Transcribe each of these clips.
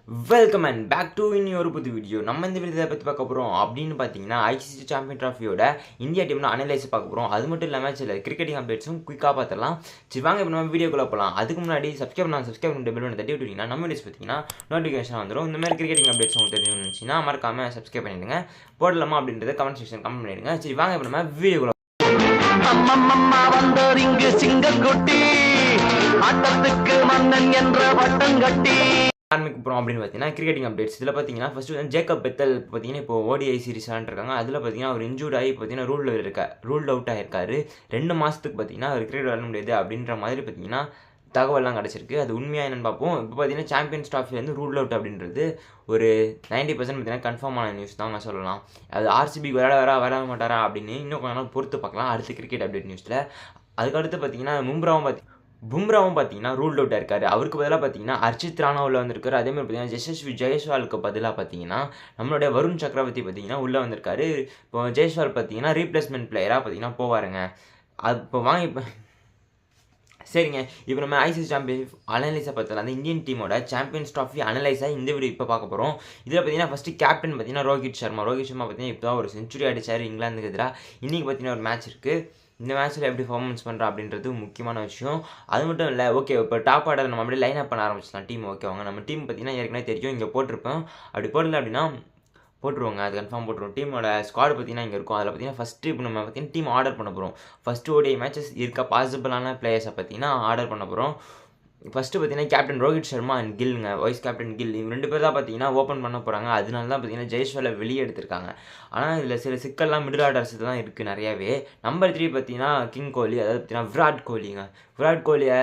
Welcome and back to இன்னொரு புது video. நம்ம இந்த வீடியோ பற்றி பார்க்க போகிறோம் அப்படின்னு பார்த்தீங்கன்னா ஐசிசி சாம்பியன் ட்ராஃபியோட இந்தியா டீம்ல அனலைஸ் பார்க்க போகிறோம். அது மட்டும் இல்லாமல் சில கிரிக்கெட்டிங் அப்டேட்ஸும் குயிக்காக பார்த்துடலாம். சரி வாங்க இப்போ நம்ம வீடியோக்குள்ளே போகலாம். அதுக்கு முன்னாடி சப்ஸ்கிரைப் பண்ணிட்டு பெல் பண்ணி தட்டி விட்டுட்டீங்கன்னா நம்ம வீடியோஸ் பார்த்தீங்கன்னா நோட்டிஃபிகேஷன் வந்துடும். இந்த மாதிரி கிரிக்கெட்டிங் அப்டேட்ஸ் உங்களுக்கு தெரிஞ்சுன்னா மறக்காமல் சப்ஸ்கிரைப் பண்ணிடுங்க. போடலாமா அப்படின்றத கமெண்ட் செக்ஷன் கமெண்ட் பண்ணிடுங்க. சரி வாங்க இப்போ நம்ம வீடியோக்குள்ளே ஆரம்பிக்க போகிறோம் அப்படின்னு பார்த்தீங்கன்னா கிரிக்கெட்டிங் அப்டேட்ஸ். இதில் பார்த்தீங்கன்னா ஃபஸ்ட்டு வந்து ஜேக்கப் பெத்தல் பார்த்தீங்கன்னா இப்போ ஓடிஐ சீரிஸ் விளாண்டுருக்காங்க. அதில் பார்த்தீங்கன்னா அவர் இன்ஜூர்ட் ஆகி பார்த்தீங்கன்னா ரூல்ட் அவுட் ஆகிருக்காரு. 2 மாதத்துக்கு பார்த்தீங்கன்னா அவர் கிரிக்கெட் விளாட முடியாது அப்படின்ற மாதிரி பார்த்தீங்கன்னா தகவல்லாம் கிடச்சிருக்கு. அது உண்மையாக என்னென்னு பார்ப்போம். இப்போ பார்த்தீங்கன்னா சாம்பியன்ஸ் ட்ராஃபி வந்து ரூல் அவுட் அப்படின்றது ஒரு 90% பார்த்தீங்கன்னா கன்ஃபார்மான நியூஸ் தான் நான் சொல்லலாம். அது ஆர்சிபி விளையாட மாட்டாரா அப்படின்னு இன்னும் கொஞ்ச நாள் பொறுத்து பார்க்கலாம் அடுத்த கிரிக்கெட் அப்டேட் நியூஸில். அதுக்கடுத்து பார்த்தீங்கன்னா பும்ராவும் பார்த்தீங்கன்னா ரூல்ட் அவுட்டாக இருக்காரு. அவருக்கு பதிலாக பார்த்தீங்கன்னா அர்ஷித் ராணா உள்ளே வந்திருக்காரு. அதேமாதிரி பார்த்தீங்கன்னா யசஸ்வி ஜெய்ஸ்வாலுக்கு பதிலாக பார்த்தீங்கன்னா நம்மளுடைய வருண் சக்கரவர்த்தி பார்த்தீங்கன்னா உள்ளே வந்திருக்காரு. இப்போ ஜெய்ஸ்வால் பார்த்தீங்கன்னா ரீப்ளேஸ்மெண்ட் பிளேயராக பார்த்தீங்கன்னா போவாருங்க. அது இப்போ சரிங்க. இப்போ நம்ம ஐசிசி சாம்பியன் அனலைஸை பார்த்தலாம். அந்த இந்தியன் டீமோட சாம்பியன்ஸ் ட்ராஃபி அனலைஸாக இந்த வீடியோ இப்போ பார்க்க போகிறோம். இதில் பார்த்தீங்கன்னா ஃபஸ்ட்டு கேப்டன் பார்த்தீங்கன்னா ரோஹித் சர்மா பார்த்தீங்கன்னா இப்போ தான் ஒரு செஞ்சுரி அடித்தார் இங்கிலாந்துக்கு எதிராக. இன்றைக்கி பார்த்தீங்கன்னா ஒரு மேட்ச் இருக்குது. இந்த மேட்ச்சில் எப்படி பர்ஃபார்மன்ஸ் பண்ணுறா அப்படின்றது முக்கியமான விஷயம். அது மட்டும் இல்லை, ஓகே இப்போ டாப் ஆர்டர் நம்ம அப்படியே லைன் அப் பண்ண ஆரம்பிச்சிடலாம் டீம். ஓகேவாங்க, நம்ம டீம் பார்த்தீங்கன்னா ஏற்கனவே தெரியும், இங்கே போட்டிருப்போம். அப்படி போடல அப்படின்னா போட்டுருவோங்க, அது கன்ஃபார்ம் போட்டுருவோம். டீமோட ஸ்குவாட் பார்த்தீங்கன்னா இங்கே இருக்கும். அதில் பார்த்தீங்கன்னா ஃபஸ்ட்டு இப்போ நம்ம பார்த்தீங்கன்னா டீம் ஆர்டர் பண்ண போகிறோம். ஃபஸ்ட்டு ஓடிஐ மேட்சஸ் இருக்க பாசிபிளான பிளேயர்ஸை பார்த்தீங்கன்னா ஆர்டர் பண்ண போகிறோம். ஃபஸ்ட்டு பார்த்தீங்கன்னா கேப்டன் ரோஹித் சர்மா அண்ட் கில்லுங்க, வைஸ் கேப்டன் கில். இவங்க 2 பேர் தான் பார்த்தீங்கன்னா ஓப்பன் பண்ண போகிறாங்க. அதனால தான் பார்த்தீங்கன்னா ஜெய்ஸ்வாலை வெளியே எடுத்திருக்காங்க. ஆனால் இதில் சில சிக்கல்லாம் மிடில் ஆர்டர்ஸ் தான் இருக்குது நிறையாவே. நம்பர் 3 பார்த்தீங்கன்னா கிங் கோலி, அதாவது பார்த்தீங்கன்னா விராட் கோலியை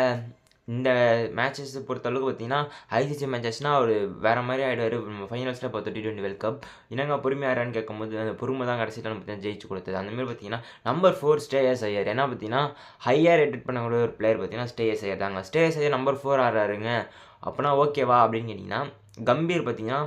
இந்த மேட்சஸ் பொறுத்தளவுக்கு பார்த்தீங்கன்னா ஐசிசி மேட்சஸ்னால் அவர் வேறு மாதிரி ஆகிடுவார். ஃபைனல்ஸில் பார்த்தோம் T20 வேர்ல்ட் கப். என்னங்க பொறுமையாரான்னு கேட்கும்போது அந்த பொறுமை தான் கடைசியில் பார்த்தீங்கன்னா ஜெயிச்சு கொடுத்தது. அந்தமாதிரி பார்த்தீங்கன்னா நம்பர் 4 ஸ்ரேயஸ் ஐயர். ஏன்னா பார்த்தீங்கன்னா ஹையாக ரேட்டட் பண்ணக்கூடிய ஒரு பிளேயர் பார்த்தீங்கன்னா ஸ்ரேயஸ் ஐயர் தாங்க. ஸ்ரேயஸ் ஐயர் நம்பர் 4 ஆடுறாருங்க. அப்போனா ஓகேவா அப்படின்னு கேட்டிங்கன்னா கம்பீர் பார்த்தீங்கன்னா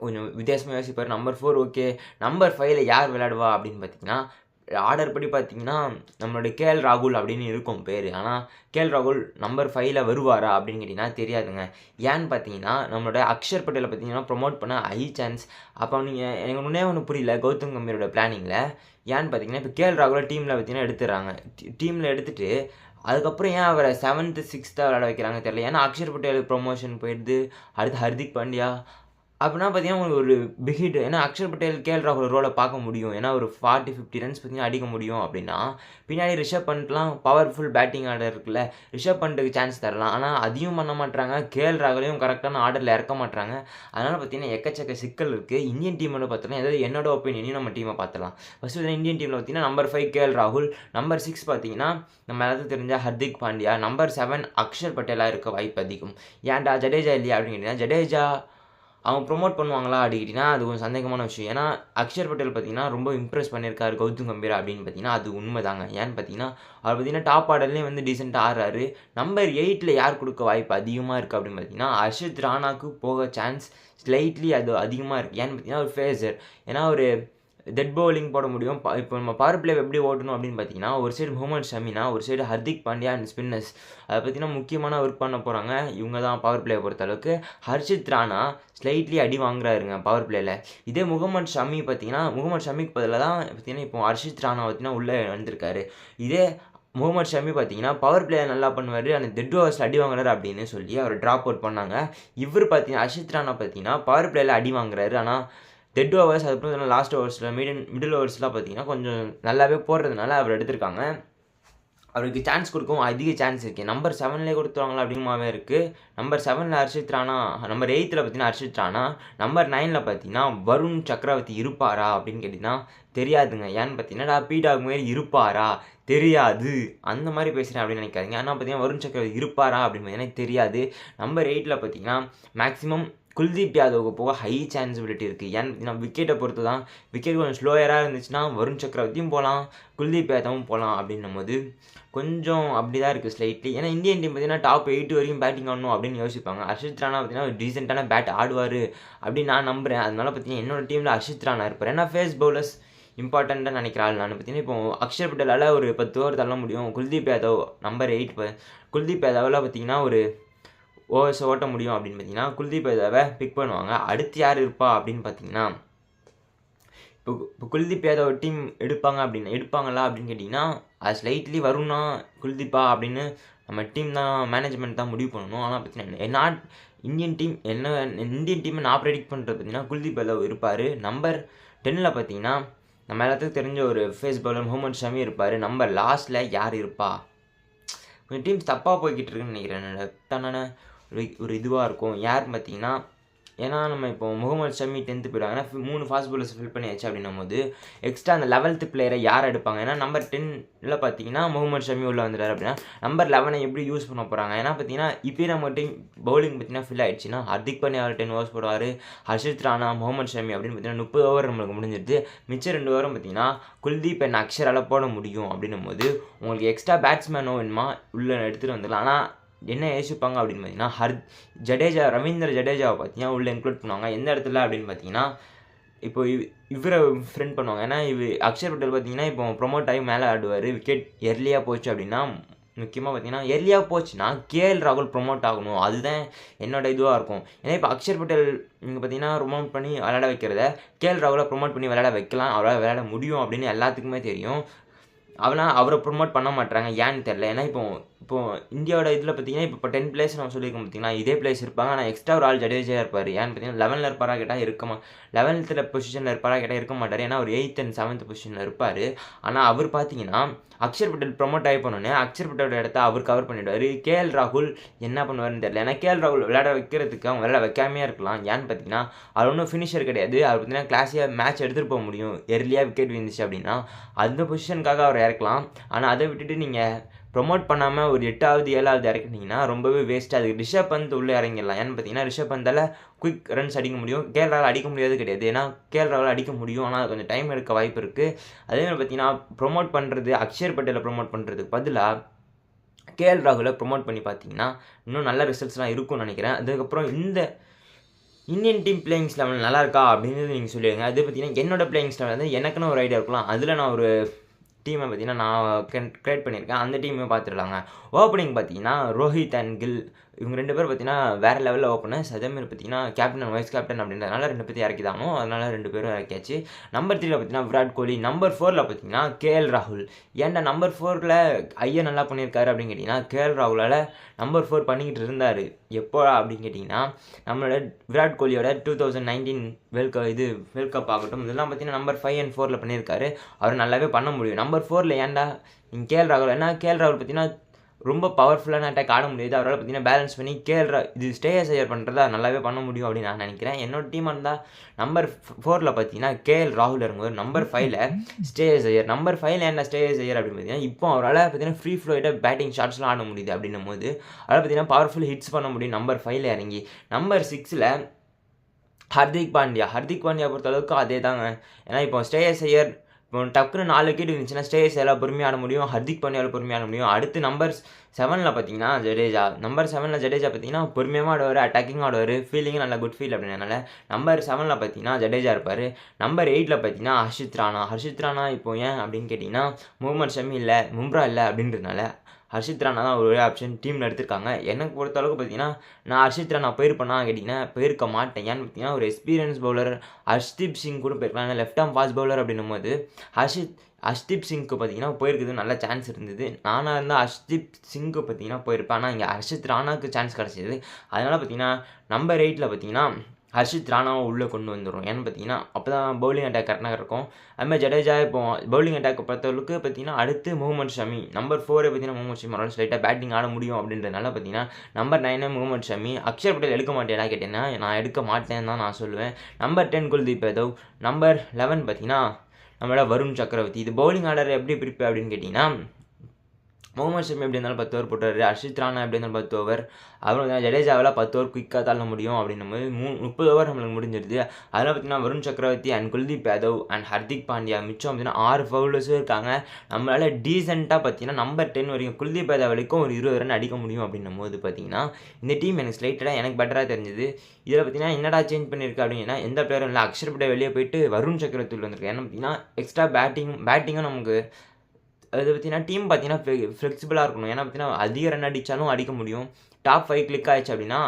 கொஞ்சம் வித்தியாசமாக யோசிப்பார். Number 4 okay. நம்பர் 5 யார் விளையாடுவா அப்படின்னு பார்த்தீங்கன்னா ஆர்டர் படி பார்த்தீங்கன்னா நம்மளுடைய கேஎல் ராகுல் அப்படின்னு இருக்கும் பேர். ஆனால் கேஎல் ராகுல் நம்பர் 5 வருவாரா அப்படின்னு கேட்டிங்கன்னா தெரியாதுங்க. ஏன்னு பார்த்தீங்கன்னா நம்மளோட அக்ஷர் பட்டேலை பார்த்தீங்கன்னா ப்ரொமோட் பண்ண சான்ஸ். அப்போ நீங்கள் எனக்கு முன்னே ஒன்று புரியல கௌதம் கம்பீரோட பிளானிங்கில். ஏன்னு பார்த்தீங்கன்னா இப்போ கேஎல் ராகுலை டீமில் பார்த்தீங்கன்னா எடுத்துடுறாங்க. டீமில் எடுத்துகிட்டு அதுக்கப்புறம் ஏன் அவரை 7th 6th விளையாட வைக்கிறாங்க தெரியல. ஏன்னா அக்ஷர் பட்டேலுக்கு ப்ரொமோஷன் போயிடுது. அடுத்து ஹர்திக் பாண்டியா அப்படின்னா பார்த்தீங்கன்னா உங்களுக்கு ஒரு பிக் ஹிட். ஏன்னா அக்ஷர் பட்டேல் கேஎல் ராகுல் ரோலை பார்க்க முடியும். ஏன்னா ஒரு 40-50 ரன்ஸ் பார்த்தீங்கன்னா அடிக்க முடியும். அப்படின்னா பின்னாடி ரிஷப் பண்ட்லாம் பவர்ஃபுல் பேட்டிங் ஆர்டர் இருக்குல்ல, ரிஷப் பண்ட்டுக்கு சான்ஸ் தரலாம். ஆனால் அதையும் பண்ண மாட்டாங்க. கேஎல் ராகுலையும் கரெக்டான ஆர்டரில் இறக்க மாட்டாங்க. அதனால் பார்த்தீங்கன்னா எக்கச்சக்க சிக்கல் இருக்குது. இந்தியன் டீமோட பார்த்தோன்னா ஏதாவது என்னோட ஒப்பீனியனையும் நம்ம டீமை பார்த்துலாம். ஃபஸ்ட்டு இந்தியன் டீமில் பார்த்தீங்கன்னா நம்பர் 5 கேஎல் ராகுல், நம்பர் 6 பார்த்தீங்கன்னா நம்ம எல்லாத்துக்கும் தெரிஞ்ச ஹர்திக் பாண்டியா, நம்பர் 7 அக்ஷர் பட்டேலாக இருக்க வாய்ப்பு அதிகம். ஏன்டா ஜடேஜா இல்லையா அப்படின்னு கேட்டிங்கன்னா ஜடேஜா அவங்க ப்ரொமோட் பண்ணுவாங்களா அப்படின்னா அது கொஞ்சம் சந்தேகமான விஷயம். ஏன்னா அக்ஷர் பட்டேல் பார்த்தீங்கன்னா ரொம்ப இம்ப்ரெஸ் பண்ணியிருக்காரு கௌதம் கம்பீர் அப்படின்னு பார்த்தீங்கன்னா அது உண்மை தாங்க. ஏன்னு பார்த்தீங்கன்னா அவர் பார்த்தீங்கன்னா டாப் ஆர்டர்லேயும் வந்து டீசெண்டாக ஆடுறாரு. நம்பர் 8 யார் கொடுக்க வாய்ப்பு அதிகமாக இருக்குது அப்படின்னு பார்த்தீங்கன்னா அர்ஷித் ராணாக்கு போக சான்ஸ் ஸ்லைட்லி அது அதிகமாக இருக்குது. ஏன்னு பார்த்தீங்கன்னா ஒரு ஃபேஸர். ஏன்னா ஒரு டெட் பவுலிங் போட முடியும். இப்போ நம்ம பவர் பிளே எப்படி ஓட்டணும் அப்படின்னு பார்த்தீங்கன்னா ஒரு சைடு முகமது ஷமினா, ஒரு side Hardik Pandya and spinners. அதை பார்த்தீங்கன்னா முக்கியமான ஒர்க் பண்ண போகிறாங்க இவங்க தான் பவர் பிளே பொறுத்தளவுக்கு. ஹர்ஷித் ராணா ஸ்லைட்லி அடி வாங்குறாருங்க பவர் பிளேயில். இதே முகமது ஷமி பார்த்தீங்கன்னா முகமது ஷமிக்கு பதிலாக தான் பார்த்தீங்கன்னா இப்போ ஹர்ஷித் ராணா பார்த்தீங்கன்னா உள்ளே வந்திருக்காரு. இதே முகமது ஷமி பார்த்தீங்கன்னா பவர் பிளேயர் நல்லா பண்ணுவார், அந்த டெட் ஓவர்ஸில் அடி வாங்குறாரு அப்படின்னு சொல்லி அவர் ட்ராப் அவுட் பண்ணாங்க. இவர் பார்த்தீங்கன்னா ஹர்ஷித் ராணா பார்த்தீங்கன்னா பவர் பிளேயில் அடி வாங்குறாரு. ஆனால் டெட் ஓவர்ஸ் அதுக்கப்புறம் லாஸ்ட் ஓவர்ஸில் மிடில் ஓவர்ஸ்லாம் பார்த்தீங்கன்னா கொஞ்சம் நல்லாவே போடுறதுனால அவர் எடுத்திருக்காங்க. அவருக்கு சான்ஸ் கொடுக்கும் அதிக சான்ஸ் இருக்குது. நம்பர் 7 கொடுத்துருவாங்களா அப்படிங்கமாவே இருக்குது. நம்பர் 7 ஹர்ஷித் ராணா, நம்பர் 8 பார்த்தீங்கன்னா ஹர்ஷித் ராணா, நம்பர் 9 பார்த்தீங்கன்னா வருண் சக்கரவர்த்தி இருப்பாரா அப்படின்னு கேட்டிங்கன்னா தெரியாதுங்க. ஏன்னு பார்த்தீங்கன்னா பீடாக் மாரி இருப்பாரா தெரியாது அந்த மாதிரி பேசுகிறேன் அப்படின்னு நினைக்காதீங்க. ஆனால் பார்த்தீங்கன்னா வருண் சக்கரவர்த்தி இருப்பாரா அப்படின்னு பார்த்தீங்கன்னா தெரியாது. நம்பர் 8 பார்த்தீங்கன்னா மேக்ஸிமம் குல்தீப் யாதவுக்கு போக ஹை சான்சிபிலிட்டி இருக்குது. ஏன்னு பார்த்தீங்கன்னா விக்கெட்டை பொறுத்து தான். விக்கெட் கொஞ்சம் ஸ்லோயராக இருந்துச்சுன்னா வருண் சக்கரவர்த்தியும் போகலாம், குல்தீப் யாதவும் போகலாம். அப்படின்னும் போது கொஞ்சம் அப்படி தான் இருக்குது ஸ்லைட்லி. ஏன்னா இந்தியன் டீம் பார்த்தீங்கன்னா டாப் 8 வரைக்கும் பேட்டிங் ஆடணும் அப்படின்னு யோசிப்பாங்க. ஹர்ஷித் ராணா பார்த்தீங்கன்னா ஒரு டீசெண்டான பேட் ஆடுவார் அப்படின்னு நான் நம்புகிறேன். அதனால பார்த்தீங்கன்னா என்னோட டீமில் ஹர்ஷித் ராணா இருப்பார். ஏன்னா ஃபேஸ் பவுலர்ஸ் இம்பார்ட்டண்ட்டாக நினைக்கிறாள். நான் பார்த்தீங்கன்னா இப்போ அக்ஷர் பட்டேலால் ஒரு 10 ஓவர் தள்ள முடியும். குல்தீப் யாதவ் நம்பர் 8 குல்தீப் யாதவில் பார்த்தீங்கன்னா ஒரு ஓவர்ஸ் ஓட்ட முடியும் அப்படின்னு பார்த்தீங்கன்னா குல்தீப் யாதவை பிக் பண்ணுவாங்க. அடுத்து யார் இருப்பா அப்படின்னு பார்த்தீங்கன்னா, இப்போ குல்தீப் யாதவ் டீம் எடுப்பாங்களா அப்படின்னு கேட்டிங்கன்னா, அது ஸ்லைட்லி வரும்னா குல்தீப்பா அப்படின்னு நம்ம டீம் தான் மேனேஜ்மெண்ட் தான் முடிவு பண்ணணும். ஆனால் பார்த்தீங்கன்னா இந்தியன் டீமை நான் ப்ரெடிக்ட் பண்ணுறது பார்த்தீங்கன்னா குல்தீப் யாதவ் இருப்பார். நம்பர் 10ல் பார்த்தீங்கன்னா நம்ம எல்லாத்துக்கும் தெரிஞ்ச ஒரு ஃபேஸ் பவுலர் முகமது ஷமி இருப்பார். நம்பர் லாஸ்ட்டில் யார் இருப்பா? கொஞ்சம் டீம்ஸ் தப்பாக போய்கிட்டு இருக்குன்னு நினைக்கிறேன். தானே ஒரு இதுவாக இருக்கும். யாருன்னு பார்த்தீங்கன்னா, ஏன்னா நம்ம இப்போ முகமது ஷமி 10th போயிடுவாங்க. ஏன்னா 3 ஃபாஸ்ட் பவுலர்ஸ் ஃபில் பண்ணியாச்சு அப்படின்னும் போது எக்ஸ்ட்ரா அந்த 11th பிளேயரை யார் எடுப்பாங்க? ஏன்னா நம்பர் 10ல் பார்த்தீங்கன்னா முகமது ஷமி உள்ளே வந்துட்டார் அப்படின்னா நம்பர் 11 எப்படி யூஸ் பண்ண போகிறாங்க? ஏன்னா பார்த்தீங்கன்னா இப்போயே நம்ம டீம் பவுலிங் பார்த்தீங்கன்னா ஃபில் ஆகிடுச்சுன்னா ஹர்திக் பாண்டியா 10 ஓவர்ஸ் போடுவார், ஹர்ஷித் ராணா, முகமது ஷமி அப்படின்னு பார்த்தீங்கன்னா 30 ஓவர் நம்மளுக்கு முடிஞ்சிருது. மிச்சம் 2 ஓவரும் பார்த்தீங்கன்னா குல்தீப் அண்ட் அக்ஷரால் போட முடியும் அப்படின்னும் போது உங்களுக்கு எக்ஸ்ட்ரா பேட்ஸ்மேனோ வேணுமா உள்ளே எடுத்துகிட்டு வந்துடலாம். ஆனால் என்ன யோசிப்பாங்க அப்படின்னு பார்த்தீங்கன்னா ரவீந்திர ஜடேஜாவை பார்த்தீங்கன்னா உள்ளே இன்க்ளூட் பண்ணுவாங்க. எந்த இடத்துல அப்படின்னு பார்த்தீங்கன்னா இப்போ இவரை ஃப்ரெண்ட் பண்ணுவாங்க. ஏன்னா அக்ஷர் பட்டேல் பார்த்தீங்கன்னா இப்போ ப்ரொமோட் ஆகி மேலே ஆடுவார். விக்கெட் எர்லியாக போச்சு அப்படின்னா, முக்கியமாக பார்த்தீங்கன்னா எர்லியாக போச்சுன்னா கேஎல் ராகுல் ப்ரொமோட் ஆகணும். அதுதான் என்னோட இதுவாக இருக்கும். ஏன்னா இப்போ அக்ஷர் பட்டேல் நீங்கள் பார்த்தீங்கன்னா ப்ரொமோட் பண்ணி விளையாட வைக்கிறத கேஎல் ராகுலை ப்ரொமோட் பண்ணி விளையாட வைக்கலாம், அவரால் விளையாட முடியும் அப்படின்னு எல்லாத்துக்குமே தெரியும். அவரை ப்ரொமோட் பண்ண மாட்டாங்க. ஏன்னு தெரில. ஏன்னா இப்போ இந்தியாவோட இதில் பார்த்தீங்கன்னா இப்போ 10 பிளேஸ் நம்ம சொல்லியிருக்கோம் பார்த்தீங்கன்னா இதே பிளேஸ் இருப்பாங்க. ஆனால் எக்ஸ்ட்ரா ஒரு ஆள் ஜடேஜா இருப்பார். ஏன்னு பார்த்தீங்கன்னா 11ல் இருப்பாரா கேட்டால் 11th பொசிஷனில் இருப்பாரா கேட்டால் இருக்க மாட்டார். ஏன்னா ஒரு 8th and 7th பொசிஷனில் இருப்பார். ஆனால் அவர் பார்த்தீங்கன்னா அக்ஷர் பட்டேல் ப்ரொமோட் ஆகி போனோன்னே அக்ஷர் பட்டேலோட இடத்த அவர் கவர் பண்ணிவிடுவார். கேஎல் ராகுல் என்ன பண்ணுவார்னு தெரியல. ஏன்னா கேஎல் ராகுல் விளையாட வைக்கிறதுக்கு அவங்க விளையாட வைக்காமே இருக்கலாம். ஏன்னு பார்த்தீங்கன்னா அவர் ஒன்றும் ஃபினிஷர் கிடையாது. அவர் பார்த்தீங்கன்னா கிளாஸியாக மேட்ச் எடுத்துகிட்டு போக முடியும். எர்லியாக விக்கெட் விழுந்துச்சு அப்படின்னா அந்த பொசிஷனுக்காக அவர் இறக்கலாம். ஆனால் அதை விட்டுட்டு நீங்கள் ப்ரொமோட் பண்ணாமல் ஒரு 8வது 7வது இறக்குனீங்கன்னா ரொம்பவே வேஸ்ட்டு. அதுக்கு ரிஷப் பந்த் உள்ளே இறங்கிடலாம். ஏன்னு பார்த்தீங்கன்னா ரிஷப் பந்தால் குயிக் ரன்ஸ் அடிக்க முடியும். கேஎல் ராகுல் அடிக்க முடியாது கிடையாது. ஏன்னா கேஎல் ராகுல் அடிக்க முடியும், ஆனால் அது கொஞ்சம் டைம் எடுக்க வாய்ப்பு இருக்குது. அதேமாதிரி பார்த்தீங்கன்னா ப்ரொமோட் பண்ணுறது அக்ஷர் பட்டேலை ப்ரொமோட் பண்ணுறதுக்கு பதிலாக கேஎல் ராகுலை ப்ரொமோட் பண்ணி பார்த்தீங்கன்னா இன்னும் நல்ல ரிசல்ட்ஸ்லாம் இருக்கும்னு நினைக்கிறேன். அதுக்கப்புறம் இந்த இந்தியன் டீம் பிளேயிங் லெவல் நல்லா இருக்கா அப்படின்னு நீங்கள் சொல்லிடுங்க. அது பார்த்தீங்கன்னா என்னோடய பிளேயிங் லெவல் வந்து எனக்குன்னு ஒரு ஐடியா இருக்கலாம். அதில் நான் ஒரு டீமை பார்த்தீங்கன்னா நான் கிரியேட் பண்ணியிருக்கேன். அந்த டீமை பார்த்துடலாங்க. ஓப்பனிங் பார்த்தீங்கன்னா ரோஹித் அண்ட் கில் இவங்க 2 பேர் பார்த்தீங்கன்னா வேறு லெவலில் ஓப்பனர்ஸ். அதேமாதிரி பார்த்தீங்கன்னா கேப்டன் அண்ட் வைஸ் கேப்டன் அப்படின்றதுனால 2 பேரும் இறக்கிதானோ அதனால் 2 பேரும் இறக்கியாச்சு. நம்பர் 3ல் பார்த்தீங்கன்னா விராட் கோலி. நம்பர் 4ல் பார்த்தீங்கன்னா கேஎல் ராகுல். ஏன்டா நம்பர் 4ல் ஐயா நல்லா பண்ணியிருக்காரு அப்படின்னு கேட்டிங்கன்னா கேஎல் ராகுலால் நம்பர் 4 பண்ணிக்கிட்டு இருந்தார். எப்போ அப்படின்னு கேட்டிங்கன்னா நம்மளோட விராட் கோலியோட 2019 வேர்ல்ட் கப் ஆகட்டும் இதெல்லாம் பார்த்தீங்கன்னா நம்பர் 5 and 4ல் பண்ணியிருக்காரு. அவர் நல்லாவே பண்ண முடியும். நம்பர் 4ல் ஏன்டா நீங்கள் கேஎல் ராகுல்? ஏன்னா கேஎல் ராகுல் பார்த்தீங்கன்னா ரொம்ப பவர்ஃபுல்லான அட்டாக் ஆட முடியாது. அவரால் பார்த்தீங்கன்னா பேலன்ஸ் பண்ணி இது ஸ்டேயர் செய்யர் பண்ணுறதா நல்லாவே பண்ண முடியும் அப்படின்னு நான் நினைக்கிறேன். என்னோட டீம் இருந்தால் நம்பர் 4ல் பார்த்தீங்கன்னா கேஎல் ராகுல் இருக்கும்போது நம்பர் 5ல் ஸ்டேயர் செய்யர். நம்பர் 5ல் என்ன ஸ்டேயர் செய்யர் அப்படின்னு பார்த்தீங்கன்னா இப்போ அவரால் பார்த்தீங்கன்னா ஃப்ரீ ஃப்ளோயிட்டாக பேட்டிங் ஷாட்ஸ்லாம் ஆட முடியுது அப்படின்னும் போது அவரால் பார்த்தீங்கன்னா பவர்ஃபுல் ஹிட்ஸ் பண்ண முடியும் நம்பர் 5ல் இறங்கி. நம்பர் 6ல் ஹர்திக் பாண்டியா பொறுத்தளவுக்கு அதே தாங்க. ஏன்னா இப்போ ஸ்டேயர் செய்யர் இப்போ டக்குன்னு 4 விக்கெட் இருந்துச்சுன்னா ஸ்டேயர் செய்யலாம் பொறுமையாக ஆட முடியும். ஹர்திக் பாண்டியாவில் பொறுமையாக ஆட முடியும். அடுத்து நம்பர் 7ல் பார்த்தீங்கன்னா ஜடேஜா. நம்பர் 7ல் ஜடேஜா பார்த்தீங்கன்னா பொறுமையாக ஆடுவார், அட்டாக்கிங் ஆடுவார், ஃபீலிங்கும் நல்லா குட் ஃபீல் அப்படின்றனால நம்பர் 7ல் பார்த்தீங்கன்னா ஜடேஜா இருப்பார். நம்பர் 8ல் பார்த்தீங்கன்னா ஹர்ஷித் ராணா இப்போ ஏன் அப்படின்னு கேட்டிங்கன்னா முகமது ஷமி இல்லை, பும்ரா இல்லை அப்படின்றதுனால ஹர்ஷித் ராணா தான் ஒரு ஆப்ஷன் டீமில் எடுத்திருக்காங்க. எனக்கு பொறுத்தளவுக்கு பார்த்தீங்கன்னா நான் ஹர்ஷித் ராணா போயிருப்பேன்னா கேட்டிங்கன்னா போயிருக்க மாட்டேன். ஏன்னு பார்த்தீங்கன்னா ஒரு எக்ஸ்பீரியன்ஸ் பவுலர் ஹர்ஷ்தீப் சிங் கூட போயிருக்கலாம். ஏன்னா லெஃப்ட் ஆர்ம் ஃபாஸ்ட் பவுலர் அப்படின்னும் போது ஹர்ஷ்தீப் சிங்க்கு பார்த்தீங்கன்னா போயிருக்குது நல்ல சான்ஸ் இருந்தது. நானாக இருந்தால் ஹர்ஷ்தீப் சிங்க்கு பார்த்தீங்கன்னா போயிருப்பேன். ஆனால் இங்கே ஹர்ஷித் ராணாவுக்கு சான்ஸ் கிடச்சிது. அதனால் பார்த்தீங்கன்னா நம்பர் 8ல் பார்த்தீங்கன்னா ஹர்ஷித் ராணாவை உள்ளே கொண்டு வந்துடும். ஏன்னு பார்த்தீங்கன்னா அப்போ தான் பவுலிங் அட்டாக் கரெக்டாக இருக்கும். அதுமாதிரி ஜடேஜா இப்போ பவுலிங் அட்டாக் பொறுத்தளவுக்கு பார்த்தீங்கன்னா அடுத்து முகமது ஷமி. நம்பர் 4 பார்த்தீங்கன்னா முகமது ஷமி அவரால் ஸ்லைட்டாக பேட்டிங் ஆட முடியும் அப்படின்றதுனால பார்த்தீங்கன்னா நம்பர் 9 முகமது ஷமி. அக்ஷர் பட்டேல் எடுக்க மாட்டேன்னா கேட்டேன்னா நான் எடுக்க மாட்டேன்னு தான் நான் சொல்லுவேன். நம்பர் 10 குல்தீப் யாதவ். நம்பர் 11 பார்த்தீங்கன்னா நம்மளோட வருண் சக்கரவர்த்தி. இது பவுலிங் ஆர்டர் எப்படி பிரிப்பேன் அப்படின்னு கேட்டிங்கன்னா முகமது ஷமி எப்படி இருந்தாலும் 10 ஓவர் போட்டார். ஹர்ஷித் ராணா எப்படி இருந்தாலும் 10 ஓவர். அப்புறம் ஜடேஜாவில் 10 ஓவர் குயிக்காக தள்ள முடியும் அப்படின்னும் போது 30 ஓவர் நம்மளுக்கு முடிஞ்சிருது. அதில் பார்த்தீங்கன்னா வருண் சக்கரவர்த்தி அண்ட் குல்தீப் யாதவ் அண்ட் ஹர்திக் பாண்டியா மிச்சம் பார்த்தீங்கன்னா 6 பவுலர்ஸும் இருக்காங்க. நம்மளால் டீசெண்டாக பார்த்தீங்கன்னா நம்பர் 10 வரைக்கும் குல்தீப் யாதவ் வரைக்கும் ஒரு 20 ரன் அடிக்க முடியும் அப்படின்னும் போது பார்த்தீங்கன்னா இந்த டீம் எனக்கு ஸ்லைட்டடாக எனக்கு பெட்டராக தெரிஞ்சுது. இதில் பார்த்தீங்கன்னா என்னடா சேஞ்ச் பண்ணியிருக்கு அப்படின்னா எந்த பிளேயரும் இல்லை. அக்ஷர் பட்டேல் வெளியே போயிட்டு வருண் சக்கரவர்த்தி வந்திருக்கு. ஏன்னா பார்த்தீங்கன்னா எக்ஸ்ட்ரா பேட்டிங்கும் நமக்கு அது பார்த்தீங்கன்னா டீம் பார்த்தீங்கன்னா ஃப்ளெக்சிபிளாக இருக்கணும். ஏன்னா பார்த்தீங்கன்னா அதிக ரன் அடித்தாலும் அடிக்க முடியும், டாப் 5 கிளிக் ஆயிடுச்சு அப்படின்னா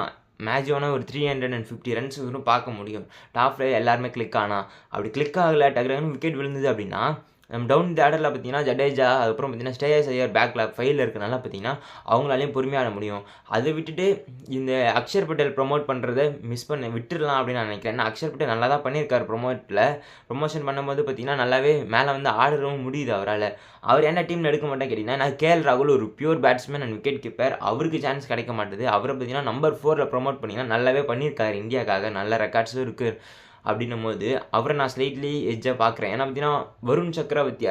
மேக்ஸிமம் ஒரு 350 ரன்ஸ் வரும் பார்க்க முடியும். டாப் 5 எல்லாருமே கிளிக் ஆனா, அப்படி கிளிக் ஆகலை டக்குனு விக்கெட் விழுந்தது அப்படின்னா நம்ம டவுன் தி ஆர்டரில் பார்த்தீங்கன்னா ஜடேஜா, அதுக்கப்புறம் பார்த்தீங்கன்னா ஸ்ரேயஸ் ஐயர் பேக்கில் ஃபைலில் இருக்கனால பார்த்தீங்கன்னா அவங்களாலையும் பொறுமையாக ஆட முடியும். அதை விட்டுட்டு இந்த அக்ஷர் பட்டேல் ப்ரொமோட் பண்ணுறதை விட்டுடலாம் அப்படின்னு நான் நினைக்கிறேன். ஏன்னா அக்ஷர் பட்டேல் நல்லா தான் பண்ணியிருக்காரு ப்ரொமோஷன் பண்ணும்போது பார்த்தீங்கன்னா நல்லாவே மேலே வந்து ஆடவும் முடியுது அவரால். அவர் என்ன டீமில் எடுக்க மாட்டேன் கேட்டிங்கன்னா, நான் கேஎல் ராகுல் ஒரு pure batsman and wicket keeper, அவருக்கு சான்ஸ் கிடைக்க மாட்டுது. அவரை பார்த்தீங்கன்னா நம்பர் 4 ப்ரொமோட் பண்ணிங்கன்னா நல்லாவே பண்ணியிருக்காரு இந்தியாவுக்காக, நல்ல ரெக்கார்ட்ஸும் இருக்குது. அப்படின்னும் போது அவரை நான் ஸ்லைட்லி எட்ஜாக பார்க்குறேன். ஏன்னா பார்த்தீங்கன்னா வருண் சக்கரவர்த்தி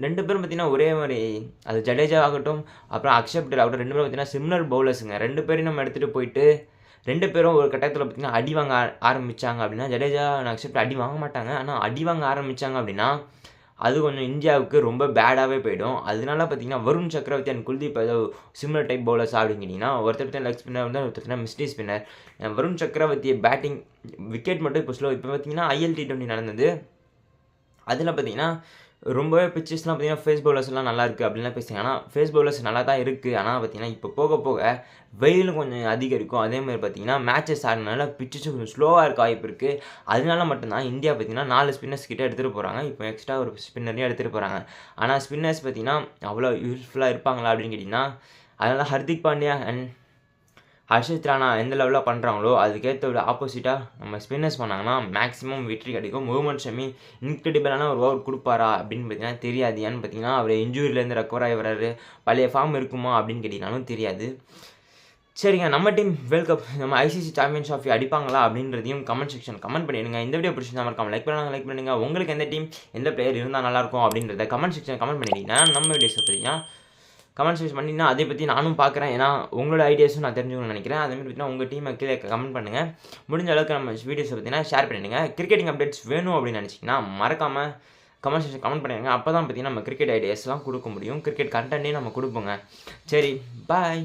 2 பேரும் பார்த்தீங்கன்னா ஒரே மாதிரி, அது ஜடேஜா ஆகட்டும் அப்புறம் அக்ஷர் பட்டேல் ஆகட்டும், 2 பேரும் பார்த்தீங்கன்னா சிமிலர் பவுலர்ஸுங்க. 2 பேரையும் நம்ம எடுத்துகிட்டு போயிட்டு 2 பேரும் ஒரு கட்டத்தில் பார்த்தீங்கன்னா அடி வாங்க ஆரம்பித்தாங்க அப்படின்னா, ஜடேஜா அக்ஷர் பட்டேல் அடி வாங்க மாட்டாங்க. ஆனால் அடி வாங்க ஆரம்பித்தாங்க அப்படின்னா அது கொஞ்சம் இந்தியாவுக்கு ரொம்ப பேடாகவே போயிடும். அதனால பார்த்தீங்கன்னா வருண் சக்கரவர்த்தி அண்ட் குல்தீப் ஏதோ சிமிலர் டைப் பவுலர்ஸ் அப்படின்னு கேட்டிங்கன்னா, ஒருத்தர் லெக் ஸ்பின்னர் வந்து ஒருத்தர் மிஸ்டி ஸ்பின்னர். வருண் சக்கரவர்த்தி பேட்டிங் விக்கெட் மட்டும் இப்போ பார்த்தீங்கன்னா ILT20 நடந்தது. அதில் பார்த்தீங்கன்னா ரொம்பவே பிச்சஸ்லாம் பார்த்தீங்கன்னா ஃபேஸ் பவுலர்ஸ்லாம் நல்லா இருக்குது அப்படின்லாம் பேசுகிறாங்க. ஆனால் ஃபேஸ் பவுலர்ஸ் நல்லா தான் இருக்குது. ஆனால் பார்த்தீங்கன்னா இப்போ போக போக வெயிலும் கொஞ்சம் அதிகரிக்கும். அதேமாதிரி பார்த்தீங்கன்னா மேட்சஸ் ஆடுறதுனால பிச்சஸும் கொஞ்சம் ஸ்லோவாக இருக்க வாய்ப்பு இருக்குது. அதனால மட்டும்தான் இந்தியா பார்த்தீங்கன்னா 4 ஸ்பின்னர்ஸ் கிட்டே எடுத்துகிட்டு போகிறாங்க. இப்போ எக்ஸ்ட்ரா ஒரு ஸ்பின்னரையும் எடுத்துகிட்டு போகிறாங்க. ஆனால் ஸ்பின்னர்ஸ் பார்த்தீங்கன்னா அவ்வளோ யூஸ்ஃபுல்லாக இருப்பாங்களா அப்படின்னு கேட்டிங்கன்னா, அதனால ஹர்திக் பாண்டியா அண்ட் ஹர்ஷித் ராணா எந்த லெவலில் பண்ணுறாங்களோ அதுக்கேற்ற ஒரு ஆப்போசிட்டாக நம்ம ஸ்பின்னர்ஸ் பண்ணாங்கன்னா மேக்ஸிமம் வெற்றி கிடைக்கும். முகமது ஷமி இன்க்ரெடிபிளான ஒரு ஓவர் கொடுப்பாரா அப்படின்னு பார்த்தீங்கன்னா தெரியாது. ஏன்னு பார்த்தீங்கன்னா அவர் இன்ஜூரியிலேருந்து ரெக்கவர் ஆகி வர்றாரு, பழைய ஃபார்ம் இருக்குமா அப்படின்னு கேட்டிங்கனாலும் தெரியாது. சரிங்க, நம்ம டீம் வேர்ல்ட் கப் நம்ம ICC சாம்பியன்ஸ் ட்ராஃபி அடிப்பாங்களா அப்படின்றதையும் கமெண்ட் செக்ஷன் கமெண்ட் பண்ணிடுங்க. இந்த வீடியோ பிடிச்சிருந்தா மறக்காம லைக் பண்ணுங்கள். உங்களுக்கு எந்த டீம் எந்த பிளேயர் இருந்தால் நல்லாயிருக்கும் அப்படின்றத கமெண்ட் செக்ஷன் கமெண்ட் பண்ணிட்டீங்கன்னா நம்ம வீடியோஸை பார்த்தீங்கன்னா கமெண்ட் செக்ஷன் பண்ணிங்கன்னா அதை பற்றி நானும் பார்க்குறேன். ஏன்னா உங்களோட ஐடியாஸும் நான் தெரிஞ்சுக்கணும்னு நினைக்கிறேன். அதேமாதிரி பார்த்தீங்கன்னா உங்கள் டீமை கீழே கமெண்ட் பண்ணுங்கள். முடிஞ்ச அளவுக்கு நம்ம வீடியோஸை பார்த்தீங்கன்னா ஷேர் பண்ணிடுங்க. கிரிக்கெட்டிங் அப்டேட்ஸ் வேணும் அப்படின்னு நினச்சிங்கன்னா மறக்காமல் கமெண்ட் செக்ஷன் கமெண்ட் பண்ணிடுங்க. அப்போ தான் பார்த்தீங்கன்னா நம்ம கிரிக்கெட் ஐடியாஸ்லாம் கொடுக்க முடியும், கிரிக்கெட் கண்டென்ட்டையும் நம்ம கொடுப்போங்க. சரி, பாய்.